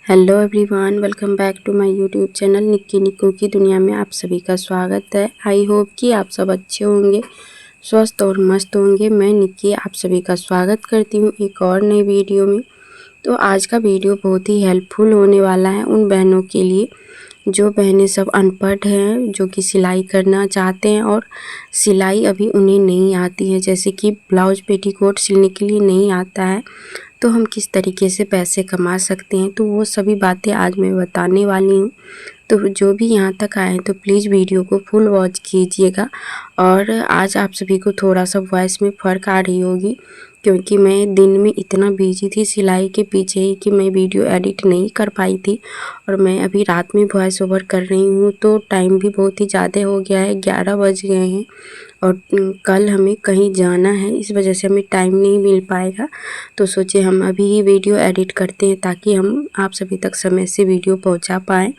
Hello everyone, welcome back to my YouTube channel Nikki Nikku की दुनिया में आप सभी का स्वागत है। आई होप कि आप सब अच्छे होंगे, स्वस्थ और मस्त होंगे। मैं निक्की आप सभी का स्वागत करती हूँ एक और नई वीडियो में। तो आज का वीडियो बहुत ही हेल्पफुल होने वाला है उन बहनों के लिए जो बहनें सब अनपढ़ हैं, जो कि सिलाई करना चाहते हैं और सिलाई अभी उन्हें नहीं आती है। जैसे कि ब्लाउज पेटीकोट सिलने के लिए नहीं आता है, तो हम किस तरीके से पैसे कमा सकते हैं, तो वो सभी बातें आज मैं बताने वाली हूँ। तो जो भी यहाँ तक आए हैं तो प्लीज़ वीडियो को फुल वॉच कीजिएगा। और आज आप सभी को थोड़ा सा वॉइस में फ़र्क आ रही होगी, क्योंकि मैं दिन में इतना बिजी थी सिलाई के पीछे ही कि मैं वीडियो एडिट नहीं कर पाई थी। और मैं अभी रात में वॉइस ओवर कर रही हूँ, तो टाइम भी बहुत ही ज़्यादा हो गया है, 11 बज गए हैं और कल हमें कहीं जाना है, इस वजह से हमें टाइम नहीं मिल पाएगा। तो सोचे हम अभी ही वीडियो एडिट करते हैं ताकि हम आप सभी तक समय से वीडियो पहुंचा पाएँ।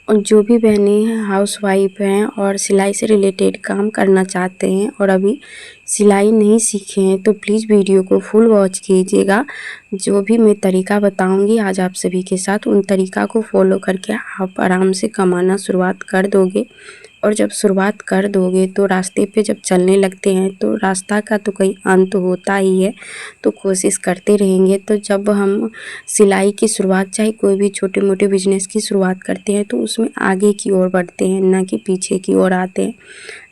और जो भी बहनें हाउसवाइफ हैं और सिलाई से रिलेटेड काम करना चाहते हैं और अभी सिलाई नहीं सीखे हैं, तो प्लीज़ वीडियो को फुल वॉच कीजिएगा। जो भी मैं तरीका बताऊंगी आज आप सभी के साथ, उन तरीका को फॉलो करके आप आराम से कमाना शुरुआत कर दोगे। और जब शुरुआत कर दोगे तो रास्ते पे जब चलने लगते हैं तो रास्ता का तो कहीं अंत होता ही है, तो कोशिश करते रहेंगे। तो जब हम सिलाई की शुरुआत, चाहे कोई भी छोटे मोटे बिजनेस की शुरुआत करते हैं, तो उसमें आगे की ओर बढ़ते हैं, ना कि पीछे की ओर आते हैं।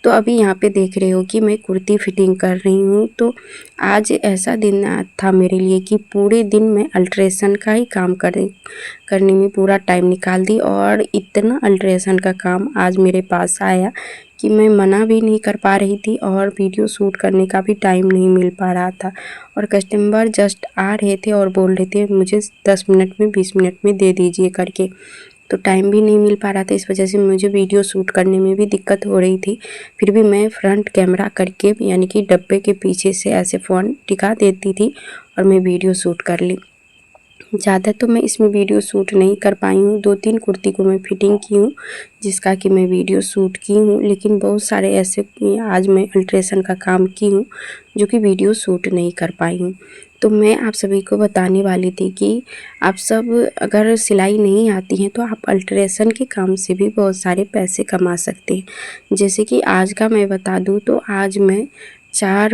तो अभी यहाँ पे देख रहे हो कि मैं कुर्ती फिटिंग कर रही हूँ। तो आज ऐसा दिन था मेरे लिए कि पूरे दिन मैं अल्ट्रेशन का ही काम करने में पूरा टाइम निकाल दी। और इतना अल्ट्रेशन का काम आज मेरे पास आया कि मैं मना भी नहीं कर पा रही थी और वीडियो शूट करने का भी टाइम नहीं मिल पा रहा था। और कस्टमर जस्ट आ रहे थे और बोल रहे थे मुझे 10 मिनट में 20 मिनट में दे दीजिए करके। तो टाइम भी नहीं मिल पा रहा था, इस वजह से मुझे वीडियो शूट करने में भी दिक्कत हो रही थी। फिर भी मैं फ्रंट कैमरा करके, यानी कि डब्बे के पीछे से ऐसे फ़ोन टिका देती थी और मैं वीडियो शूट कर ली। ज़्यादा तो मैं इसमें वीडियो शूट नहीं कर पाई हूँ, 2-3 कुर्ती को मैं फिटिंग की हूँ जिसका कि मैं वीडियो शूट की हूँ। लेकिन बहुत सारे ऐसे आज मैं अल्ट्रेशन का काम की हूँ जो कि वीडियो शूट नहीं कर पाई हूँ। तो मैं आप सभी को बताने वाली थी कि आप सब अगर सिलाई नहीं आती हैं तो आप अल्ट्रेशन के काम से भी बहुत सारे पैसे कमा सकते हैं। जैसे कि आज का मैं बता दूँ तो आज मैं 4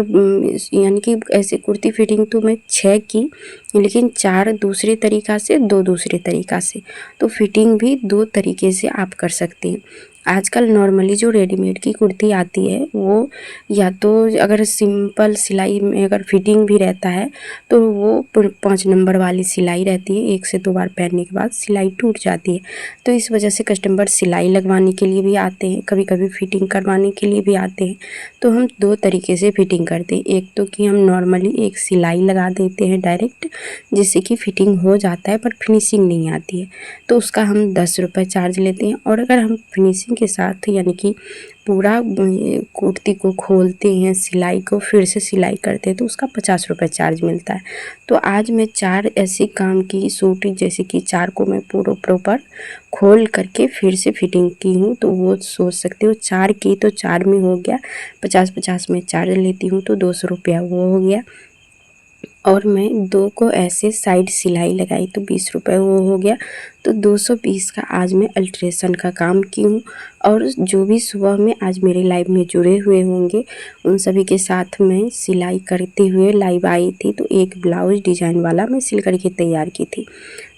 यानी कि ऐसे कुर्ती फिटिंग तो मैं 6 की, लेकिन 4 दूसरे तरीक़ा से, 2 दूसरे तरीक़ा से। तो फिटिंग भी 2 तरीके से आप कर सकते हैं। आजकल नॉर्मली जो रेडीमेड की कुर्ती आती है वो या तो अगर सिंपल सिलाई में अगर फिटिंग भी रहता है तो वो 5 नंबर वाली सिलाई रहती है, 1 से 2 बार पहनने के बाद सिलाई टूट जाती है। तो इस वजह से कस्टमर सिलाई लगवाने के लिए भी आते हैं, कभी कभी फिटिंग करवाने के लिए भी आते हैं। तो हम 2 तरीके से फिटिंग करते हैं। एक तो कि हम नॉर्मली एक सिलाई लगा देते हैं डायरेक्ट, जिससे कि फिटिंग हो जाता है पर फिनिशिंग नहीं आती है, तो उसका हम 10 रुपये चार्ज लेते हैं। और अगर हम फिनिशिंग के साथ यानी कि पूरा कुर्ती को खोलते हैं, सिलाई को फिर से सिलाई करते हैं, तो उसका 50 रुपये चार्ज मिलता है। तो आज मैं 4 ऐसे काम की सूट, जैसे कि 4 को मैं पूरा प्रॉपर खोल करके फिर से फिटिंग की हूँ। तो वो सोच सकते हो 4 की तो 4 में हो गया 50-50 में चार्ज लेती हूँ तो 200 रुपया वो हो गया। और मैं 2 को ऐसे साइड सिलाई लगाई तो 20 रुपये वो हो गया। तो 220 का आज मैं अल्ट्रेशन का काम की हूँ। और जो भी सुबह में आज मेरे लाइव में जुड़े हुए होंगे उन सभी के साथ मैं सिलाई करते हुए लाइव आई थी। तो एक ब्लाउज डिज़ाइन वाला मैं सिल करके तैयार की थी,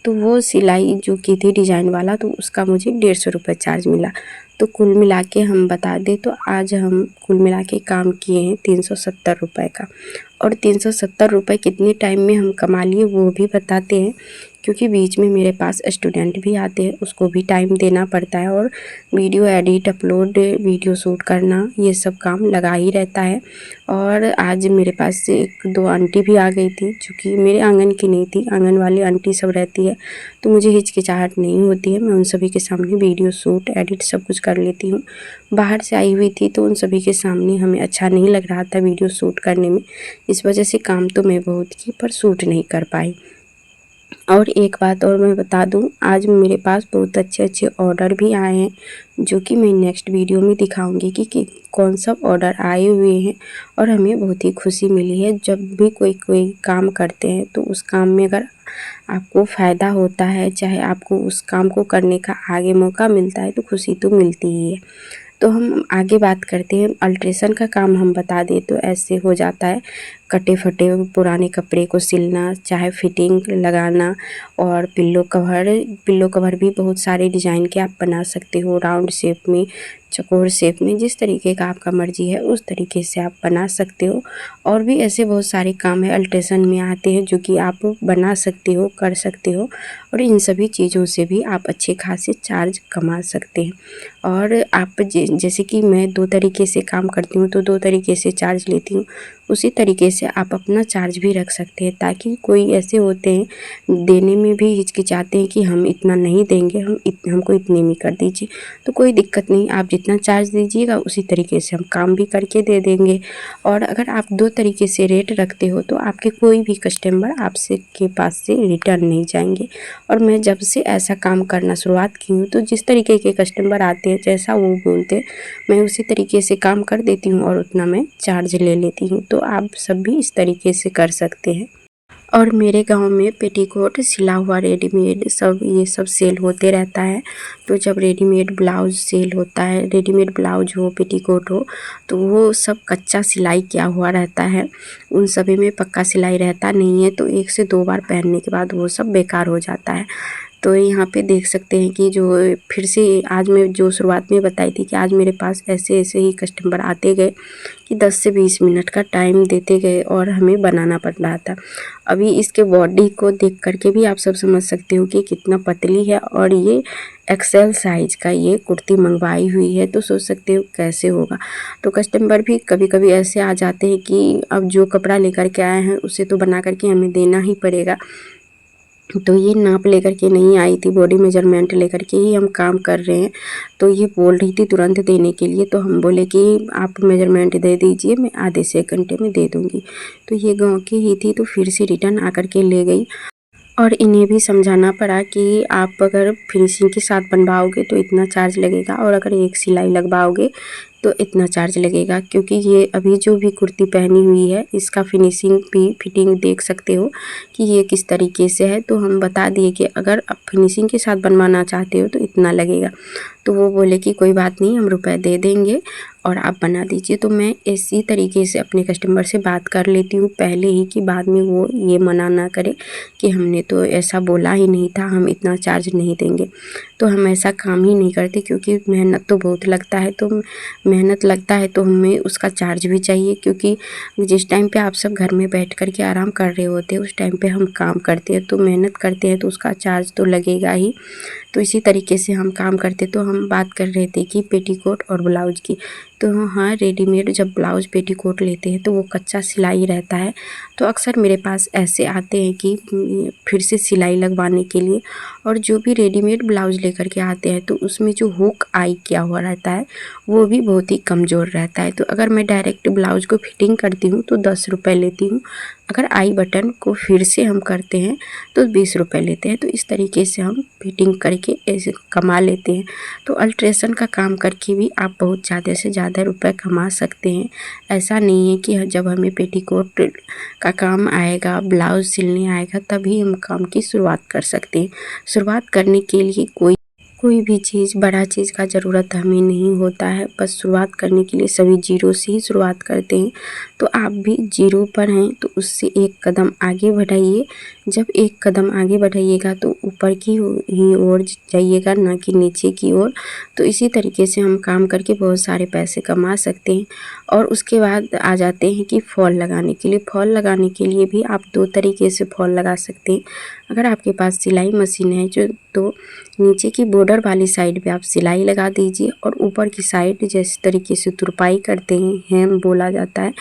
तो वो सिलाई जो की थी डिज़ाइन वाला, तो उसका मुझे 150 रुपये चार्ज मिला। तो कुल मिला के हम बता दें तो आज हम कुल मिला के काम किए हैं 370 रुपये का। और 370 रुपये कितने टाइम में हम कमा लिए वो भी बताते हैं, क्योंकि बीच में मेरे पास स्टूडेंट भी आते हैं, उसको भी टाइम देना पड़ता है और video edit, upload, video shoot करना, ये सब काम लगा ही रहता है। और आज मेरे पास से 1-2 आंटी भी आ गई थी, जो कि मेरे आंगन की नहीं थी, आंगन वाली आंटी सब रहती है, तो मुझे हिचकिचाहट नहीं होती है, मैं उन सभी के सामने वीडियो शूट, एडिट सब कुछ कर लेती हूँ। बाहर से आई हुई थी तो उन सभी के सामने हमें अच्छा नहीं लग रहा था वीडियो शूट करने में, इस वजह से काम तो मैं बहुत की पर शूट नहीं कर पाई। और एक बात और मैं बता दूं, आज मेरे पास बहुत अच्छे अच्छे ऑर्डर भी आए हैं, जो कि मैं नेक्स्ट वीडियो में दिखाऊंगी कि कौन सा ऑर्डर आए हुए हैं। और हमें बहुत ही खुशी मिली है। जब भी कोई काम करते हैं तो उस काम में अगर आपको फ़ायदा होता है, चाहे आपको उस काम को करने का आगे मौका मिलता है, तो खुशी तो मिलती ही है। तो हम आगे बात करते हैं। अल्ट्रेशन का काम हम बता दें तो ऐसे हो जाता है, कटे फटे पुराने कपड़े को सिलना, चाहे फिटिंग लगाना, और पिल्लो कवर भी बहुत सारे डिज़ाइन के आप बना सकते हो, राउंड शेप में, चौकोर शेप में, जिस तरीके का आपका मर्ज़ी है उस तरीके से आप बना सकते हो। और भी ऐसे बहुत सारे काम है अल्ट्रेशन में आते हैं जो कि आप बना सकते हो, कर सकते हो, और इन सभी चीज़ों से भी आप अच्छे खासे चार्ज कमा सकते हैं। और आप जैसे कि मैं 2 तरीके से काम करती हूँ, तो 2 तरीके से चार्ज लेती हूँ। उसी तरीके से आप अपना चार्ज भी रख सकते हैं, ताकि कोई ऐसे होते हैं देने में भी हिचकिचाते हैं कि हम इतना नहीं देंगे, हमको इतने में कर दीजिए। तो कोई दिक्कत नहीं, आप जितना चार्ज दीजिएगा उसी तरीके से हम काम भी करके दे देंगे। और अगर आप 2 तरीके से रेट रखते हो तो आपके कोई भी कस्टमर आपसे के पास से रिटर्न नहीं जाएंगे। और मैं जब से ऐसा काम करना शुरुआत की हूँ, तो जिस तरीके के कस्टमर आते हैं, जैसा वो बोलते हैं, मैं उसी तरीके से काम कर देती हूँ और उतना मैं चार्ज ले लेती हूँ। तो आप सब भी इस तरीके से कर सकते हैं। और मेरे गांव में पेटीकोट, सिला हुआ रेडीमेड सब ये सब सेल होते रहता है। तो जब रेडीमेड ब्लाउज़ सेल होता है, रेडीमेड ब्लाउज हो, पेटीकोट हो, तो वो सब कच्चा सिलाई किया हुआ रहता है। उन सभी में पक्का सिलाई रहता नहीं है, तो 1 से 2 बार पहनने के बाद वो सब बेकार हो जाता है। तो यहाँ पे देख सकते हैं कि जो फिर से आज मैं जो शुरुआत में बताई थी कि आज मेरे पास ऐसे-ऐसे ही कस्टमर आते गए कि 10 से 20 मिनट का टाइम देते गए और हमें बनाना पड़ रहा था। अभी इसके बॉडी को देख कर के भी आप सब समझ सकते हो कि कितना पतली है, और ये एक्सेल साइज़ का ये कुर्ती मंगवाई हुई है, तो सोच सकते हो कैसे होगा। तो कस्टमर भी कभी-कभी ऐसे आ जाते हैं कि अब जो कपड़ा लेकर के आए हैं उसे तो बना कर के हमें देना ही पड़ेगा। तो ये नाप लेकर के नहीं आई थी, बॉडी मेजरमेंट लेकर के ही हम काम कर रहे हैं। तो ये बोल रही थी तुरंत देने के लिए, तो हम बोले कि आप मेजरमेंट दे दीजिए, मैं आधे से 1 घंटे में दे दूँगी। तो ये गाँव की ही थी, तो फिर से रिटर्न आकर के ले गई। और इन्हें भी समझाना पड़ा कि आप अगर फिनिशिंग के साथ बनवाओगे तो इतना चार्ज लगेगा, और अगर एक सिलाई लगवाओगे तो इतना चार्ज लगेगा। क्योंकि ये अभी जो भी कुर्ती पहनी हुई है, इसका फिनिशिंग भी फिटिंग देख सकते हो कि ये किस तरीके से है। तो हम बता दिए कि अगर आप फिनिशिंग के साथ बनवाना चाहते हो तो इतना लगेगा। तो वो बोले कि कोई बात नहीं, हम रुपए दे देंगे और आप बना दीजिए। तो मैं इसी तरीके से अपने कस्टमर से बात कर लेती हूँ पहले ही, कि बाद में वो ये मना ना करे कि हमने तो ऐसा बोला ही नहीं था, हम इतना चार्ज नहीं देंगे। तो हम ऐसा काम ही नहीं करते, क्योंकि मेहनत तो बहुत लगता है। तो मेहनत लगता है तो हमें उसका चार्ज भी चाहिए, क्योंकि जिस टाइम पे आप सब घर में बैठ कर के आराम कर रहे होते हैं, उस टाइम पे हम काम करते हैं, तो मेहनत करते हैं तो उसका चार्ज तो लगेगा ही। तो इसी तरीके से हम काम करते। तो हम बात कर रहे थे कि पेटीकोट और ब्लाउज की। तो हाँ, रेडीमेड जब ब्लाउज पेटीकोट लेते हैं तो वो कच्चा सिलाई रहता है। तो अक्सर मेरे पास ऐसे आते हैं कि फिर से सिलाई लगवाने के लिए, और जो भी रेडीमेड ब्लाउज लेकर के आते हैं तो उसमें जो हुक आई किया हुआ रहता है वो भी बहुत ही कमज़ोर रहता है। तो अगर मैं डायरेक्ट ब्लाउज को फिटिंग करती हूँ तो 10 रुपये लेती हूँ, अगर आई बटन को फिर से हम करते हैं तो 20 रुपये लेते हैं। तो इस तरीके से हम फिटिंग करके ऐसे कमा लेते हैं। तो अल्ट्रेशन का काम करके भी आप बहुत ज़्यादा से ज़्यादा रुपए कमा सकते हैं। ऐसा नहीं है कि जब हमें पेटीकोट का काम आएगा, ब्लाउज सिलने आएगा, तभी हम काम की शुरुआत कर सकते हैं। शुरुआत करने के लिए कोई भी चीज़, बड़ा चीज़ का ज़रूरत हमें नहीं होता है। बस शुरुआत करने के लिए सभी ज़ीरो से ही शुरुआत करते हैं। तो आप भी ज़ीरो पर हैं तो उससे एक कदम आगे बढ़ाइए। जब एक कदम आगे बढ़ाइएगा तो ऊपर की ही ओर जाइएगा, ना कि नीचे की ओर। तो इसी तरीके से हम काम करके बहुत सारे पैसे कमा सकते हैं। और उसके बाद आ जाते हैं कि फॉल लगाने के लिए। फॉल लगाने के लिए भी आप 2 तरीके से फॉल लगा सकते हैं। अगर आपके पास सिलाई मशीन है जो, तो नीचे की बॉर्डर वाली साइड पे आप सिलाई लगा दीजिए, और ऊपर की साइड जिस तरीके से तुरपाई करते हैं, हेम बोला जाता है,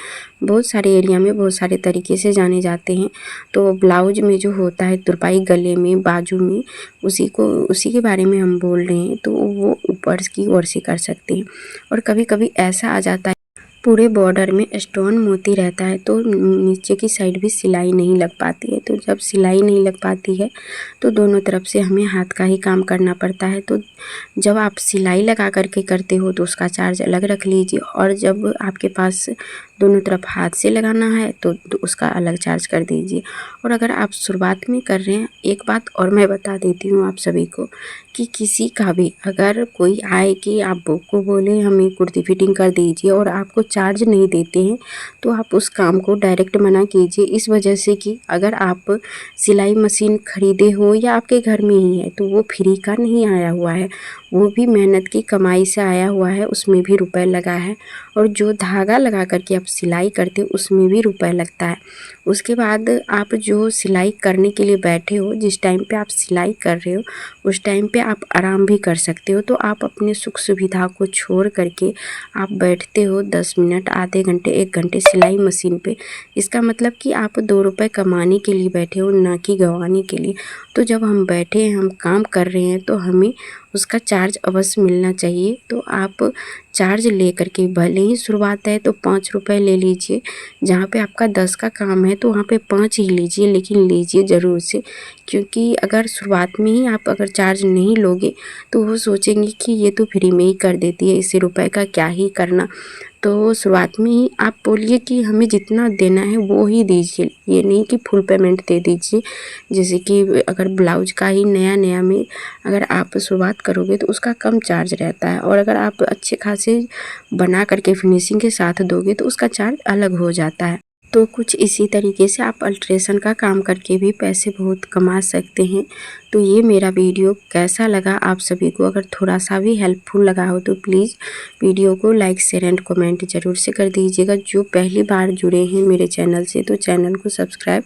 बहुत सारे एरिया में बहुत सारे तरीके से जाने जाते हैं। तो ब्लाउज में जो होता है तुरपाई, गले में, बाजू में, उसी के बारे में हम बोल रहे हैं। तो वो ऊपर की ओर से कर सकते हैं। और कभी कभी ऐसा आ जाता है पूरे बॉर्डर में स्टोन मोती रहता है, तो नीचे की साइड भी सिलाई नहीं लग पाती है। तो जब सिलाई नहीं लग पाती है तो दोनों तरफ से हमें हाथ का ही काम करना पड़ता है। तो जब आप सिलाई लगा करके करते हो तो उसका चार्ज अलग रख लीजिए, और जब आपके पास दोनों तरफ हाथ से लगाना है तो उसका अलग चार्ज कर दीजिए। और अगर आप शुरुआत में कर रहे हैं, एक बात और मैं बता देती हूँ आप सभी को कि किसी का भी अगर कोई आए कि आपको बोले हमें कुर्ती फिटिंग कर दीजिए और आपको चार्ज नहीं देते हैं, तो आप उस काम को डायरेक्ट मना कीजिए। इस वजह से कि अगर आप सिलाई मशीन ख़रीदे हो या आपके घर में ही है तो वो फ्री का नहीं आया हुआ है, वो भी मेहनत की कमाई से आया हुआ है, उसमें भी रुपए लगा है। और जो धागा लगा करके आप सिलाई करते हो उसमें भी रुपए लगता है। उसके बाद आप जो सिलाई करने के लिए बैठे हो, जिस टाइम पे आप सिलाई कर रहे हो उस टाइम पे आप आराम भी कर सकते हो। तो आप अपने सुख सुविधा को छोड़ करके आप बैठते हो 10 मिनट, आधे घंटे, 1 घंटे सिलाई मशीन पे। इसका मतलब कि आप 2 रुपए कमाने के लिए बैठे हो, ना कि गंवाने के लिए। तो जब हम बैठे हैं, हम काम कर रहे हैं, तो हमें उसका चार्ज अवश्य मिलना चाहिए। तो आप चार्ज ले करके भले ही शुरुआत है तो 5 रुपए ले लीजिए, जहाँ पे आपका 10 का काम है तो वहाँ पे 5 ही लीजिए, लेकिन लीजिए ज़रूर से। क्योंकि अगर शुरुआत में ही आप अगर चार्ज नहीं लोगे तो वो सोचेंगे कि ये तो फ्री में ही कर देती है, इसे रुपए का क्या ही करना। तो शुरुआत में ही आप बोलिए कि हमें जितना देना है वो ही दीजिए, ये नहीं कि फुल पेमेंट दे दीजिए। जैसे कि अगर ब्लाउज का ही नया नया में अगर आप शुरुआत करोगे तो उसका कम चार्ज रहता है, और अगर आप अच्छे खासे बना करके फिनिशिंग के साथ दोगे तो उसका चार्ज अलग हो जाता है। तो कुछ इसी तरीके से आप अल्ट्रेशन का काम करके भी पैसे बहुत कमा सकते हैं। तो ये मेरा वीडियो कैसा लगा आप सभी को, अगर थोड़ा सा भी हेल्पफुल लगा हो तो प्लीज़ वीडियो को लाइक, शेयर एंड कमेंट ज़रूर से कर दीजिएगा। जो पहली बार जुड़े हैं मेरे चैनल से तो चैनल को सब्सक्राइब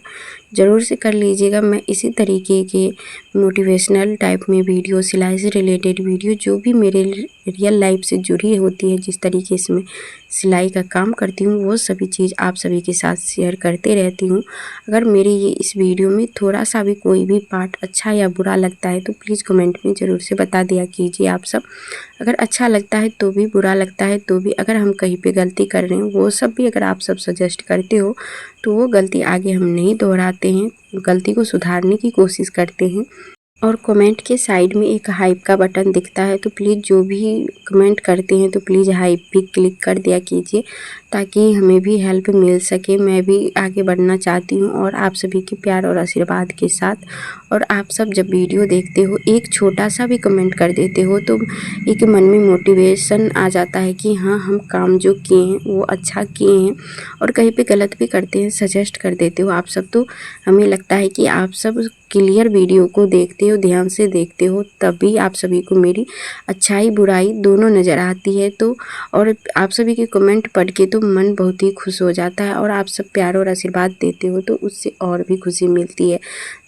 ज़रूर से कर लीजिएगा। मैं इसी तरीके के मोटिवेशनल टाइप में वीडियो, सिलाई से रिलेटेड वीडियो, जो भी मेरे रियल लाइफ से जुड़ी होती है, जिस तरीके से मैं सिलाई का काम करती हूँ, वो सभी चीज़ आप सभी के साथ शेयर करते रहती हूँ। अगर मेरे ये इस वीडियो में थोड़ा सा भी कोई भी पार्ट अच्छा या बुरा लगता है तो प्लीज़ कमेंट में ज़रूर से बता दिया कीजिए आप सब। अगर अच्छा लगता है तो भी, बुरा लगता है तो भी, अगर हम कहीं पे गलती कर रहे हैं वो सब भी अगर आप सब सजेस्ट करते हो तो वो गलती आगे हम नहीं दोहराते हैं, गलती को सुधारने की कोशिश करते हैं। और कमेंट के साइड में एक हाइप का बटन दिखता है, तो प्लीज़ जो भी कमेंट करते हैं तो प्लीज़ हाइप भी क्लिक कर दिया कीजिए, ताकि हमें भी हेल्प मिल सके। मैं भी आगे बढ़ना चाहती हूँ और आप सभी के प्यार और आशीर्वाद के साथ। और आप सब जब वीडियो देखते हो एक छोटा सा भी कमेंट कर देते हो तो एक मन में मोटिवेशन आ जाता है कि हाँ, हम काम जो किए हैं वो अच्छा किए हैं। और कहीं पे गलत भी करते हैं, सजेस्ट कर देते हो आप सब, तो हमें लगता है कि आप सब क्लियर वीडियो को देखते हो, ध्यान से देखते हो, तभी आप सभी को मेरी अच्छाई बुराई दोनों नज़र आती है। तो और आप सभी के कमेंट पढ़ के तो मन बहुत ही खुश हो जाता है, और आप सब प्यार और आशीर्वाद देते हो तो उससे और भी खुशी मिलती है।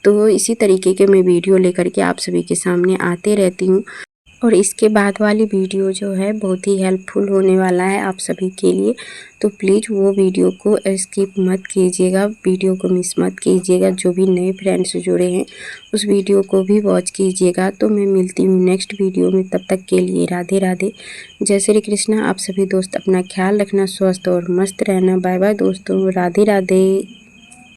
तो इसी तरीके के मैं वीडियो लेकर के आप सभी के सामने आते रहती हूँ। और इसके बाद वाली वीडियो जो है बहुत ही हेल्पफुल होने वाला है आप सभी के लिए। तो प्लीज़ वो वीडियो को स्किप मत कीजिएगा, वीडियो को मिस मत कीजिएगा। जो भी नए फ्रेंड्स जुड़े हैं उस वीडियो को भी वॉच कीजिएगा। तो मैं मिलती हूँ नेक्स्ट वीडियो में, तब तक के लिए राधे राधे, जय श्री कृष्णा। आप सभी दोस्त अपना ख्याल रखना, स्वस्थ और मस्त रहना। बाय बाय दोस्तों, राधे राधे।